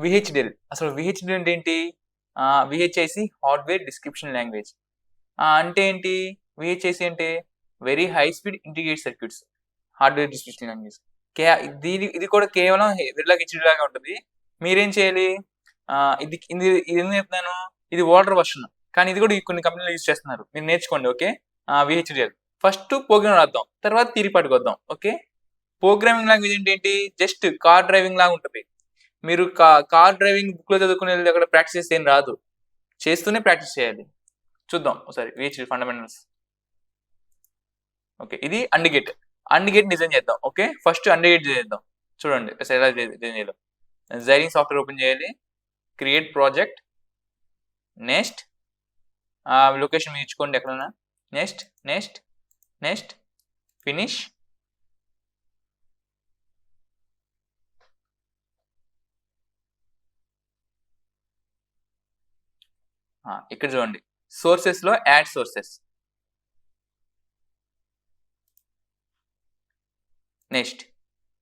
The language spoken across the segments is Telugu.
విహెచ్డిఎల్. అసలు విహెచ్డిఎల్ అంటే ఏంటి? విహెచ్ఐసి హార్డ్వేర్ డిస్క్రిప్షన్ లాంగ్వేజ్. అంటే ఏంటి? విహెచ్ఐసి అంటే very high speed integrated circuits hardware description language. ఇది కూడా కేవలం వెర్లాగ్ హెచ్డి లాగా ఉంటుంది. మీరేం చేయాలి? ఇది ఇది ఇది ఎందుకు చెప్తున్నాను? ఇది ఓల్డర్ వర్షన్, కానీ ఇది కూడా కొన్ని కంపెనీలు యూజ్ చేస్తున్నారు. మీరు నేర్చుకోండి. ఓకే. విహెచ్డిఎల్ ఫస్ట్ ప్రోగ్రామ్ రాద్దాం, తర్వాత థియరీ వద్దాం. ఓకే. ప్రోగ్రామింగ్ లాంగ్వేజ్ అంటే ఏంటి? జస్ట్ కార్ డ్రైవింగ్ లాగా ఉంటుంది. మీరు కార్ డ్రైవింగ్ బుక్ లో చదువుకునే అక్కడ ప్రాక్టీస్ చేస్తే ఏం రాదు, చేస్తూనే ప్రాక్టీస్ చేయాలి. చూద్దాం ఒకసారి విహెచ్డి ఫండమెంటల్స్. ఓకే, ఇది అండ్ గేట్ డిజైన్ చేద్దాం. ఓకే, ఫస్ట్ అండ్ గేట్ చేద్దాం. చూడండి ఎలా డిజైన్ చేద్దాం. జైరింగ్ సాఫ్ట్వేర్ ఓపెన్ చేయాలి, క్రియేట్ ప్రాజెక్ట్, నెక్స్ట్ లొకేషన్ మీరు ఇచ్చుకోండి ఎక్కడన్నా, నెక్స్ట్ నెక్స్ట్ నెక్స్ట్ ఫినిష్. ఇక్కడ చూడండి, సోర్సెస్ లో add sources, next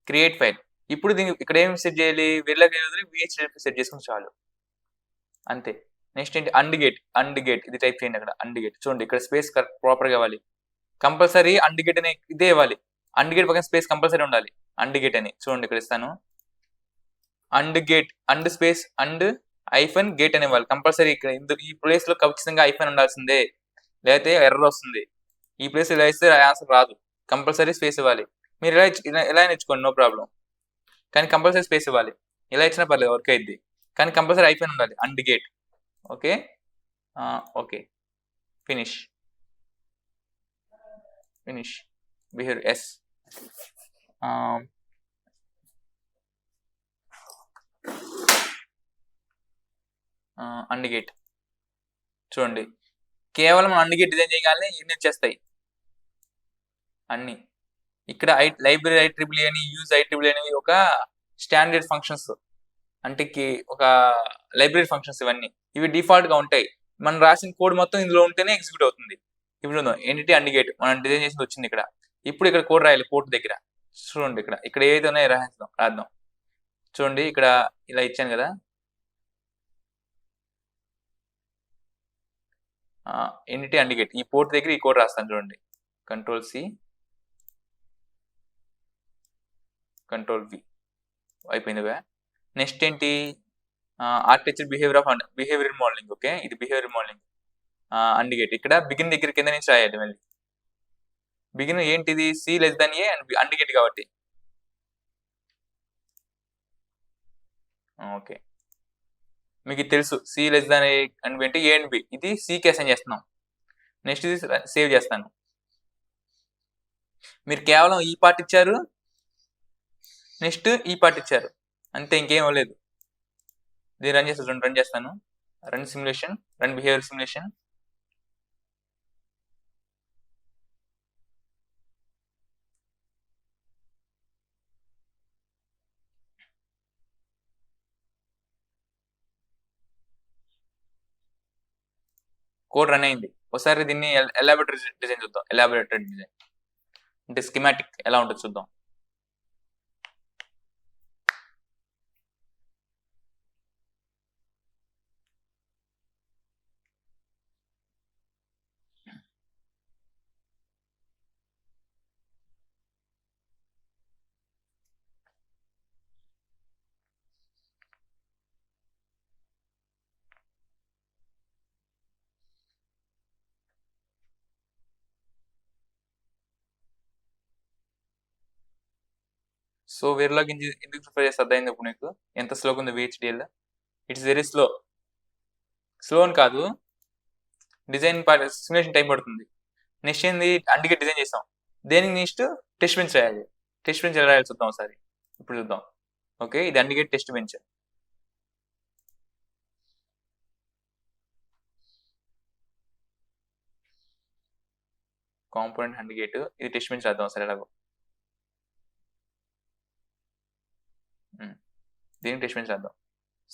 create file. ఇప్పుడు దీనికి ఇక్కడ ఏం సెట్ చేయాలి? వెర్లాగ్ విహెచ్డిఎల్ సెట్ చేసుకుని చాలు, అంతే. నెక్స్ట్ ఏంటి? అండ్ గేట్ ఇది టైప్ చేయండి. అక్కడ అండ్ గేట్ చూడండి, ఇక్కడ స్పేస్ ప్రాపర్గా ఇవ్వాలి. కంపల్సరీ అండ్ గేట్ అనే ఇదే ఇవ్వాలి. అండ్ గేట్ పక్కన స్పేస్ కంపల్సరీ ఉండాలి. అండ్ గేట్ అని చూడండి, ఇక్కడ ఇస్తాను. And gate and space and hyphen gate అని ఇవ్వాలి కంపల్సరీ. ఇక్కడ ఈ ప్లేస్ లో ఖచ్చితంగా ఐఫన్ ఉండాల్సిందే, లేకపోతే ఎర్రర్ వస్తుంది. ఈ ప్లేస్ ఇలా ఇస్తే ఆన్సర్ రాదు, కంపల్సరీ స్పేస్ ఇవ్వాలి. మీరు ఎలా నేర్చుకోండి, నో ప్రాబ్లం, కానీ కంపల్సరీ స్పేస్ ఇవ్వాలి. ఇలా ఇచ్చినా పర్లేదు, వర్క్ అయింది, కానీ కంపల్సరీ ఐఫన్ ఉండాలి. And gate. Okay. Okay, finish behaviour ఎస్. అండ్ గేట్ చూడండి, కేవలం అండ్ గేట్ డిజైన్ చేయగానే ఎన్ని వచ్చేస్తాయి అన్ని. ఇక్కడ లైబ్రరీ IEEE అని, యూజ్ IEEE అనేవి ఒక స్టాండర్డ్ ఫంక్షన్స్, అంటే ఒక లైబ్రరీ ఫంక్షన్స్. ఇవన్నీ ఇవి డిఫాల్ట్ గా ఉంటాయి. మనం రాసిన కోడ్ మొత్తం ఇందులో ఉంటేనే ఎగ్జిక్యూట్ అవుతుంది. ఇప్పుడు ఏంటి? అండ్ గేట్ మనం డిజైన్ చేసి వచ్చింది ఇక్కడ. ఇప్పుడు ఇక్కడ కోడ్ రాయాలి పోర్ట్ దగ్గర. చూడండి, ఇక్కడ ఏదైతే ఉన్నాయో రాద్దాం. చూడండి, ఇక్కడ ఇలా ఇచ్చాను కదా. ఏంటి? అండ్ గేట్ ఈ పోర్ట్ దగ్గర ఈ కోడ్ రాస్తాను. చూడండి, Ctrl+C Ctrl+V అయిపోయింది. నెక్స్ట్ ఏంటి? Architecture behaviour modelling. ఓకే, ఇది బిహేవియర్ మోడలింగ్. అండ్ గేట్ ఇక్కడ బిగిన్ దగ్గర కింద నుంచి రాయాలి. మళ్ళీ బిగిన్ ఏంటిది? C less than A and and gate కాబట్టి. ఓకే, మీకు తెలుసు C less than A and ఏంటి? A and B. ఇది C కి అసైన్ చేస్తున్నాం. నెక్స్ట్ ఇది సేవ్ చేస్తాను. మీరు కేవలం ఈ పార్ట్ ఇచ్చారు, నెక్స్ట్ ఈ పార్ట్ ఇచ్చారు, అంతే, ఇంకేం లేదు. దీన్ని రన్ చేస్తాను. Run simulation, run behaviour simulation. Code run అయింది. ఒకసారి దీన్ని ఎలాబరేటరీ డిజైన్ చూద్దాం. ఎలాబరేటరీ డిజైన్ అంటే స్కీమాటిక్ ఎలా ఉంటుంది చూద్దాం. సో వెర్లాగ్ ఎందుకు ప్రిఫర్ చేస్తే అర్థమైంది ఇప్పుడు నీకు ఎంత స్లోగా ఉంది విహెచ్డిఎల్. ఇట్స్ వెరీ స్లో అని కాదు, డిజైన్ సిమ్యులేషన్ టైం పడుతుంది. నెక్స్ట్ ఏంది? అందుకే డిజైన్ చేస్తాం. దేనికి నెక్స్ట్ టెస్ట్ బెంచ్ రాయాలి. టెస్ట్ బెంచ్ ఎలా రాయాలి చూద్దాం ఒకసారి. ఇప్పుడు చూద్దాం. ఓకే, ఇది అందుకే test bench. Component and gate, ఇది టెస్ట్ బెంచ్ రాద్దాం ఒకసారి ఎలాగో. దీనికి టెస్ట్ బెంచ్ రాద్దాం.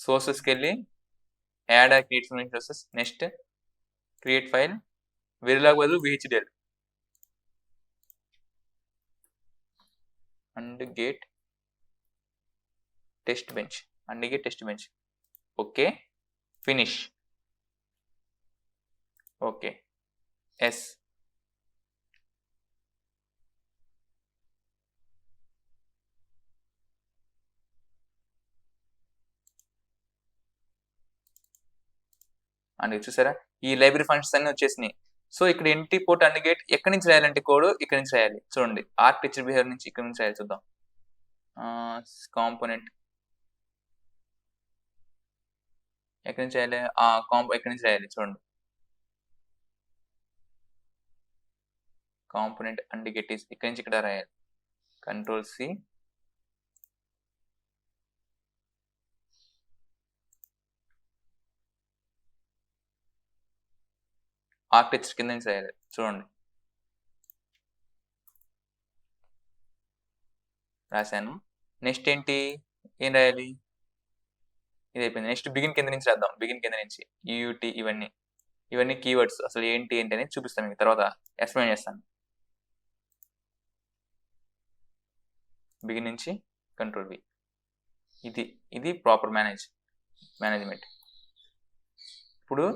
సోర్సెస్కి వెళ్ళి add create sources, next create file, Verilog బదులు VHDL and gate test bench. And gate test bench. Okay, finish. Okay, yes. And చూసారా ఈ లైబ్రరీ ఫంక్షన్స్ అన్ని వచ్చేసినాయి. సో ఇక్కడ ఎంట్రీ పోర్ట్ అండ్ గేట్ ఎక్కడి నుంచి రాయాలంటే కోడ్ ఇక్కడ నుంచి రాయాలి. చూడండి ఆర్కిటెక్చర్ బిహేవియర్ నుంచి ఇక్కడ నుంచి రాయాలి. చూద్దాం. కాంపోనెంట్ ఎక్కడి నుంచి రాయాలి? ఎక్కడి నుంచి రాయాలి చూడండి. కాంపోనెంట్ అండ్ గెట్ ఈస్ ఇక్కడి నుంచి ఇక్కడ రాయాలి. కంట్రోల్ సి, ఆర్కిటెక్చర్ కింద నుంచి రాయాలి. చూడండి రాశాను. నెక్స్ట్ ఏంటి, ఏం రాయాలి? ఇది అయిపోయింది. నెక్స్ట్ బిగిన్ కింద నుంచి రాద్దాం. బిగిన్ కింద నుంచి యూటీ ఇవన్నీ కీవర్డ్స్ అసలు ఏంటి అనేది చూపిస్తాను మీకు తర్వాత ఎక్స్ప్లెయిన్ చేస్తాను. బిగిన్ నుంచి కంట్రోల్ బి. ఇది ప్రాపర్ మేనేజ్మెంట్. ఇప్పుడు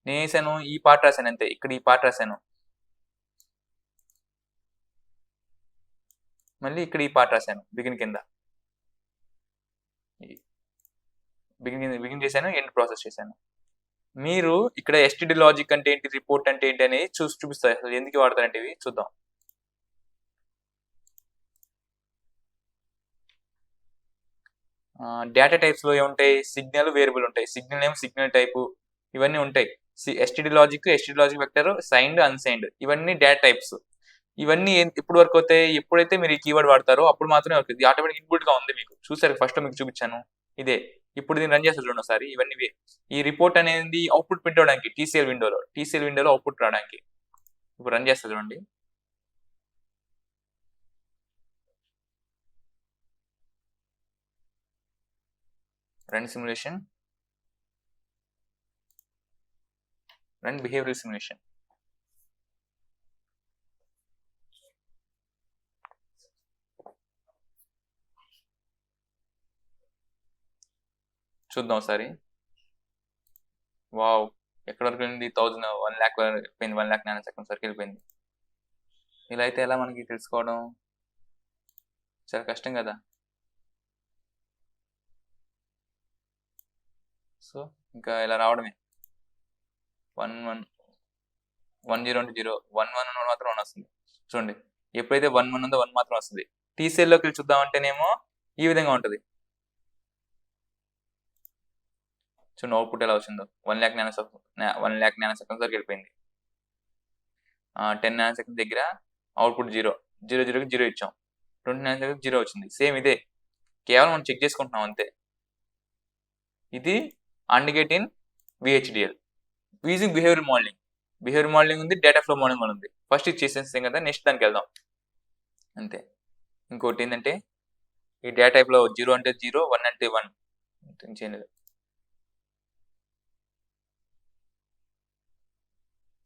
నేను వేసాను ఈ పార్ట్ రాశాను అంతే. ఇక్కడ ఈ పార్ట్ రాశాను, మళ్ళీ ఇక్కడ ఈ పార్ట్ రాశాను. బిగిన్ కింద బిగిన్ చేశాను, ఎండ్ ప్రాసెస్ చేశాను. మీరు ఇక్కడ ఎస్టిడి లాజిక్ అంటే ఏంటి, రిపోర్ట్ అంటే ఏంటి అనేది చూపిస్తాయి. అసలు ఎందుకు వాడతారంటే ఇవి చూద్దాం. డేటా టైప్స్ లో ఏముంటాయి? సిగ్నల్, వేరియబుల్ ఉంటాయి. సిగ్నల్ ఏమో సిగ్నల్ టైపు, ఇవన్నీ ఉంటాయి. STD logic vector, signed, unsigned, ఇవన్నీ డేటా టైప్స్. ఇవన్నీ ఎప్పుడు వర్క్ అవుతాయి? ఎప్పుడైతే మీరు ఈ కీవర్డ్ వాడతారో అప్పుడు మాత్రమే వర్క్ అవుతుంది. ఆటోమేటిక్ ఇన్పుట్ గా ఉంది మీకు. చూసారు ఫస్ట్ మీకు చూపించాను ఇదే. ఇప్పుడు దీన్ని రన్ చేస్తారు చూడండి ఒకసారి. ఇవన్నీ ఈ రిపోర్ట్ అనేది అవుట్పుట్ ప్రింట్ అవడానికి టీసీఎల్ విండోలో అవుట్పుట్ రావడానికి ఇప్పుడు రన్ చేస్తారు చూడండి. Run simulation, run behavioural simulation. చూద్దాం ఒకసారి. వావ్, ఎక్కడ వరకు వెళ్ళింది? 1 lakh వెళ్ళిపోయింది. 1 lakh nanosecond వరకు వెళ్ళిపోయింది. ఇలా అయితే ఎలా మనకి తెలుసుకోవడం? చాలా కష్టం కదా. సో ఇంకా ఇలా రావడమే. 10 అంటే 0, 11 మాత్రం 1 వస్తుంది. చూడండి ఎప్పుడైతే 11 ఉందో 1 మాత్రం వస్తుంది. టీసీఎల్లోకి వెళ్ళి చూద్దామంటేనేమో ఈ విధంగా ఉంటుంది. చూడండి అవుట్పుట్ ఎలా వచ్చిందో. 1 lakh nanosecond వరకు వెళ్ళిపోయింది. 10 nanosecond దగ్గర అవుట్పుట్ 0 ఇచ్చాం. 20 nanosecond 0 వచ్చింది. సేమ్ ఇదే, కేవలం మనం చెక్ చేసుకుంటున్నాం అంతే. ఇది and gate in VHDL using behaviour modelling ఉంది, డేటా ఫ్లో మోడలింగ్ కూడా ఉంది. ఫస్ట్ ఇది చేసేస్తాం కదా, నెక్స్ట్ దానికి వెళ్దాం అంతే. ఇంకోటి ఏంటంటే ఈ డేటా టైప్లో 0 అంటే 0, 1 అంటే 1 చేయలేదు.